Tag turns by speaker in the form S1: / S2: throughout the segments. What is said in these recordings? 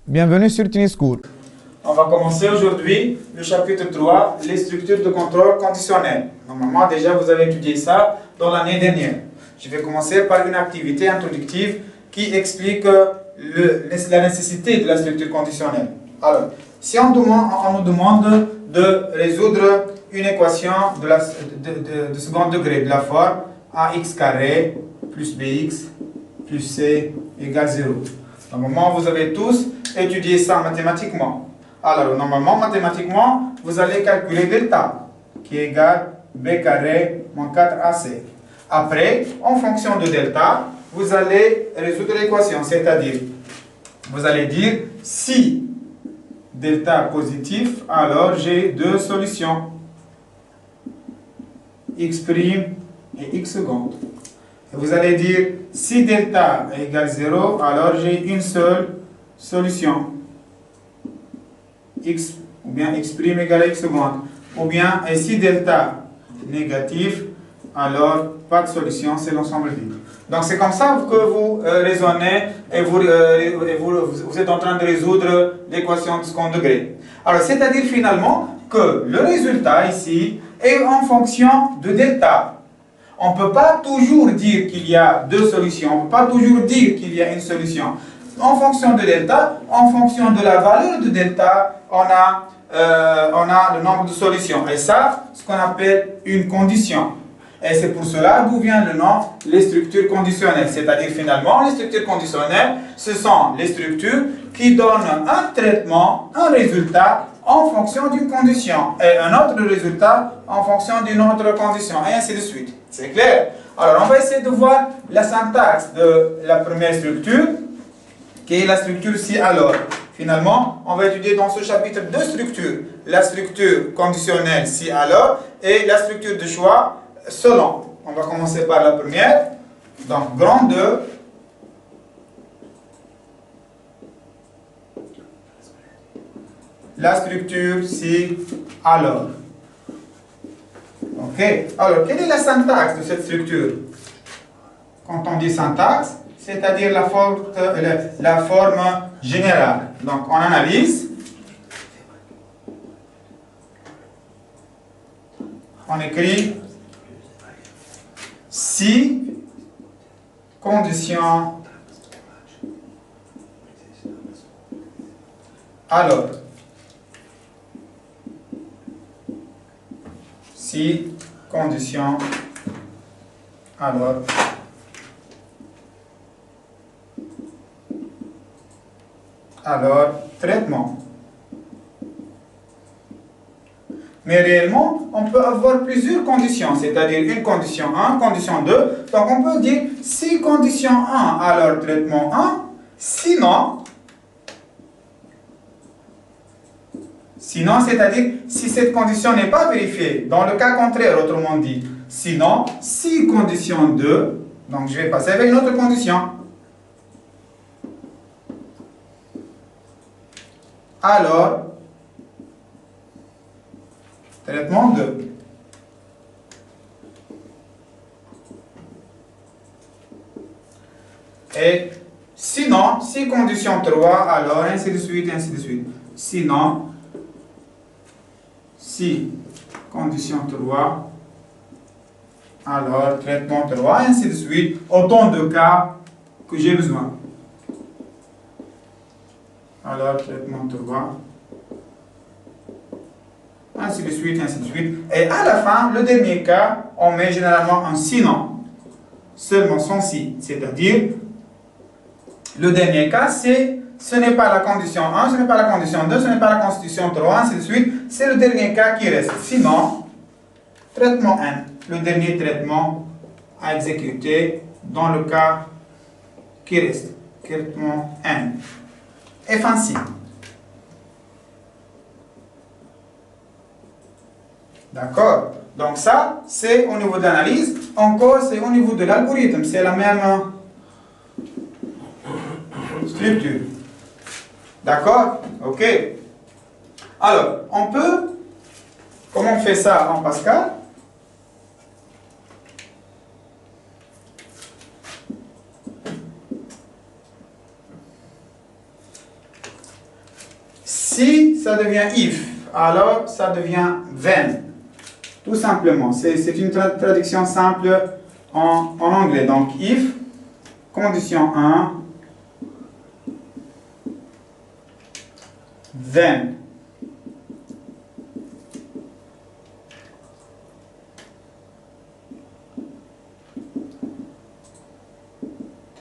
S1: Bienvenue sur Tunis School.
S2: On va commencer aujourd'hui le chapitre 3, les structures de contrôle conditionnel. Normalement, déjà, vous avez étudié ça dans l'année dernière. Je vais commencer par une activité introductive qui explique la nécessité de la structure conditionnelle. Alors, si on nous demande de résoudre une équation de second degré de la forme ax carré plus bx plus c égale 0. Normalement, vous avez tous étudié ça mathématiquement. Alors, normalement, mathématiquement, vous allez calculer delta, qui est égal b carré moins 4ac. Après, en fonction de delta, vous allez résoudre l'équation, c'est-à-dire, vous allez dire, si delta positif, alors j'ai deux solutions, x' et x seconde. Et vous allez dire, si delta égale 0, alors j'ai une seule solution, x ou bien x' égale x seconde. Ou bien, et si delta négatif, alors pas de solution, c'est l'ensemble vide. Donc c'est comme ça que vous raisonnez et vous êtes en train de résoudre l'équation de second degré. Alors c'est-à-dire finalement que le résultat ici est en fonction de delta. On ne peut pas toujours dire qu'il y a deux solutions, on ne peut pas toujours dire qu'il y a une solution. En fonction de delta, en fonction de la valeur de delta, on a le nombre de solutions. Et ça, ce qu'on appelle une condition. Et c'est pour cela d'où vient le nom, les structures conditionnelles. C'est-à-dire finalement, les structures conditionnelles, ce sont les structures qui donnent un traitement, un résultat en fonction d'une condition. Et un autre résultat en fonction d'une autre condition. Et ainsi de suite. C'est clair? Alors, on va essayer de voir la syntaxe de la première structure, qui est la structure si alors. Finalement, on va étudier dans ce chapitre deux structures. La structure conditionnelle si alors et la structure de choix selon. On va commencer par la première. Donc, grand 2. La structure si alors. Ok. Alors, quelle est la syntaxe de cette structure? Quand on dit syntaxe, c'est-à-dire la forme générale. Donc, on analyse. On écrit si condition alors. Si condition alors. Alors, traitement. Mais réellement, on peut avoir plusieurs conditions, c'est-à-dire une condition 1, condition 2. Donc, on peut dire si condition 1, alors traitement 1. Sinon, c'est-à-dire si cette condition n'est pas vérifiée, dans le cas contraire, autrement dit. Sinon, si condition 2, donc je vais passer avec une autre condition. Alors, traitement 2. Et sinon, si condition 3, alors ainsi de suite, ainsi de suite. Sinon, si condition 3, alors traitement 3, ainsi de suite. Autant de cas que j'ai besoin. Alors, traitement 3. Ainsi de suite, ainsi de suite. Et à la fin, le dernier cas, on met généralement un sinon. Seulement sans si. C'est-à-dire, le dernier cas, ce n'est pas la condition 1, ce n'est pas la condition 2, ce n'est pas la condition 3, ainsi de suite. C'est le dernier cas qui reste. Sinon, traitement 1. Le dernier traitement à exécuter dans le cas qui reste. Traitement 1. Et fin si. D'accord? Donc ça, c'est au niveau de l'analyse. Encore, c'est au niveau de l'algorithme. C'est la même structure. D'accord? Ok. Alors, on peut... Comment on fait ça en Pascal? Si ça devient if, alors ça devient then. Tout simplement. C'est une traduction simple en anglais. Donc, if, condition 1, then.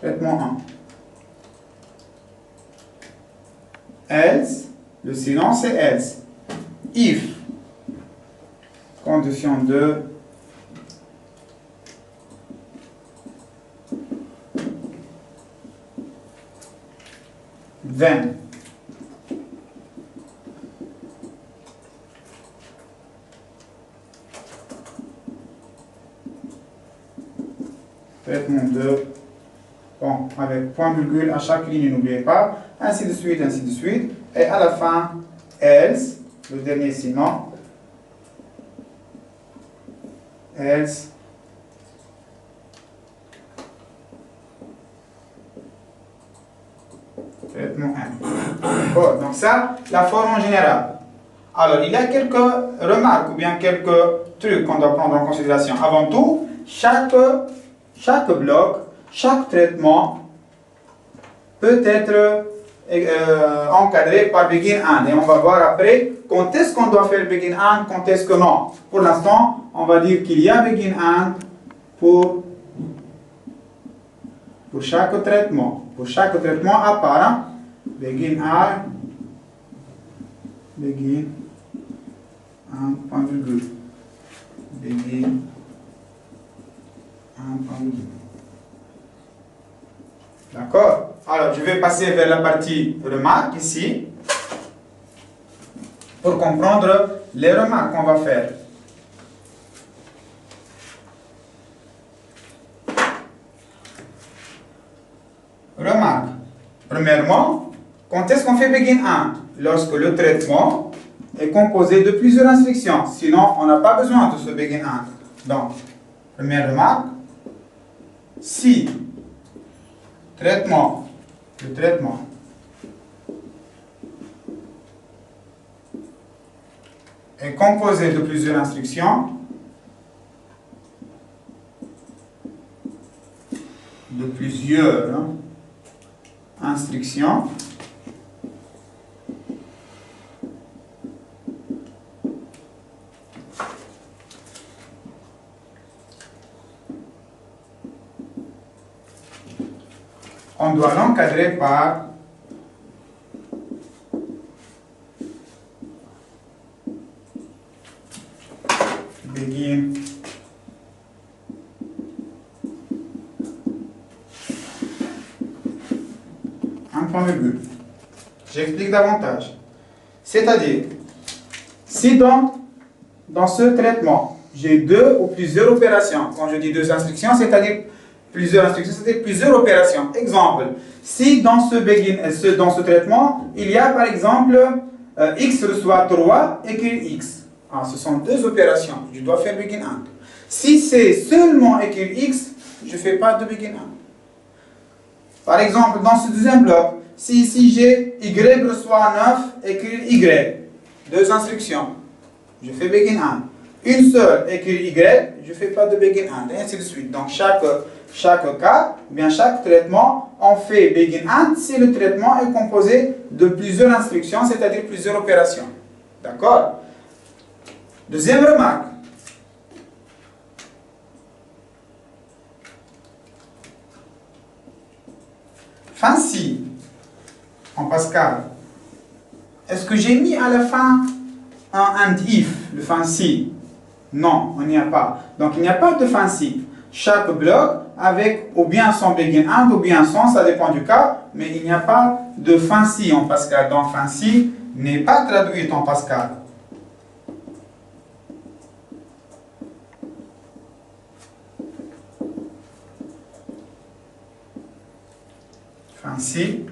S2: Traitement 1. Else, le sinon c'est else. If, condition 2, then. Traitement 2. Bon, avec point virgule à chaque ligne, n'oubliez pas. Ainsi de suite, ainsi de suite. Et à la fin, else, le dernier sinon. Else. Traitement 1. D'accord, donc ça, la forme en général. Alors, il y a quelques remarques ou bien quelques trucs qu'on doit prendre en considération. Avant tout, chaque bloc, chaque traitement peut être encadré par begin and. Et on va voir après quand est-ce qu'on doit faire begin and, quand est-ce que non. Pour l'instant, on va dire qu'il y a begin and pour chaque traitement. Pour chaque traitement à part. Hein? Begin and, begin and, point virgule. Begin and, point virgule. D'accord? Alors, je vais passer vers la partie remarques ici pour comprendre les remarques qu'on va faire. Remarque. Premièrement, quand est-ce qu'on fait begin and? Lorsque le traitement est composé de plusieurs instructions. Sinon, on n'a pas besoin de ce begin and. Donc, première remarque, si le traitement est composé de plusieurs instructions, on doit l'encadrer par begin un point virgule. J'explique davantage. C'est-à-dire, si dans ce traitement, j'ai deux ou plusieurs opérations, quand je dis deux instructions, c'est-à-dire plusieurs instructions, c'est-à-dire plusieurs opérations. Exemple, si dans ce traitement, il y a par exemple x reçoit 3, écrire x. Ah, ce sont deux opérations. Je dois faire begin and. Si c'est seulement écrire x, je ne fais pas de begin and. Par exemple, dans ce deuxième bloc, si ici j'ai y reçoit 9, écrire y. Deux instructions. Je fais begin and. Une seule, écrire y, je ne fais pas de begin and. Et ainsi de suite. Donc chaque cas, ou bien chaque traitement, on fait begin and si le traitement est composé de plusieurs instructions, c'est-à-dire plusieurs opérations. D'accord? Deuxième remarque. Fancy, en Pascal, est-ce que j'ai mis à la fin un and if, le fancy? Non, il n'y a pas. Donc il n'y a pas de fancy. Chaque bloc avec ou bien son begin and ou bien son, ça dépend du cas, mais il n'y a pas de fancy en Pascal. Donc fancy n'est pas traduit en Pascal. Fancy.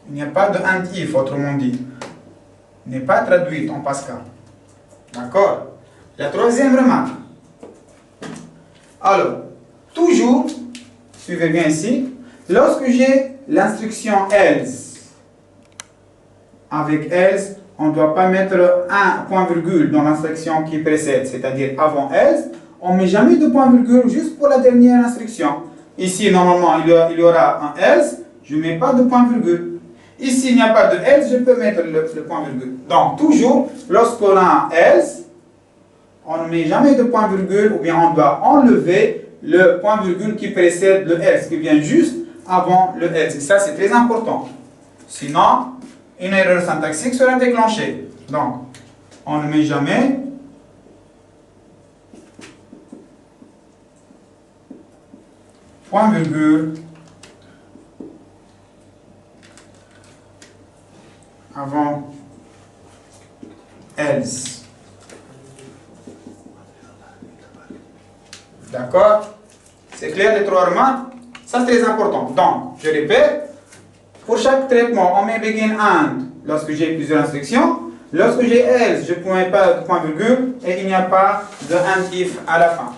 S2: Il n'y a pas de and if, autrement dit. N'est pas traduit en Pascal. D'accord? La troisième remarque. Alors, toujours, suivez bien ici, Lorsque j'ai l'instruction else, avec else, on ne doit pas mettre un point-virgule dans l'instruction qui précède, c'est-à-dire avant else, on ne met jamais de point-virgule juste pour la dernière instruction. Ici, normalement, il y aura un else, je ne mets pas de point-virgule. Ici, il n'y a pas de else, je peux mettre le point-virgule. Donc, toujours, lorsqu'on a un else, on ne met jamais de point-virgule, ou bien on doit enlever le point-virgule qui précède le else, qui vient juste avant le else. Et ça, c'est très important. Sinon, une erreur syntaxique sera déclenchée. Donc, on ne met jamais point-virgule avant else. D'accord? C'est clair les trois remarques? Ça, c'est très important. Donc, je répète. Pour chaque traitement, on met begin and lorsque j'ai plusieurs instructions. Lorsque j'ai else, je ne mets pas de point-virgule et il n'y a pas de and if à la fin.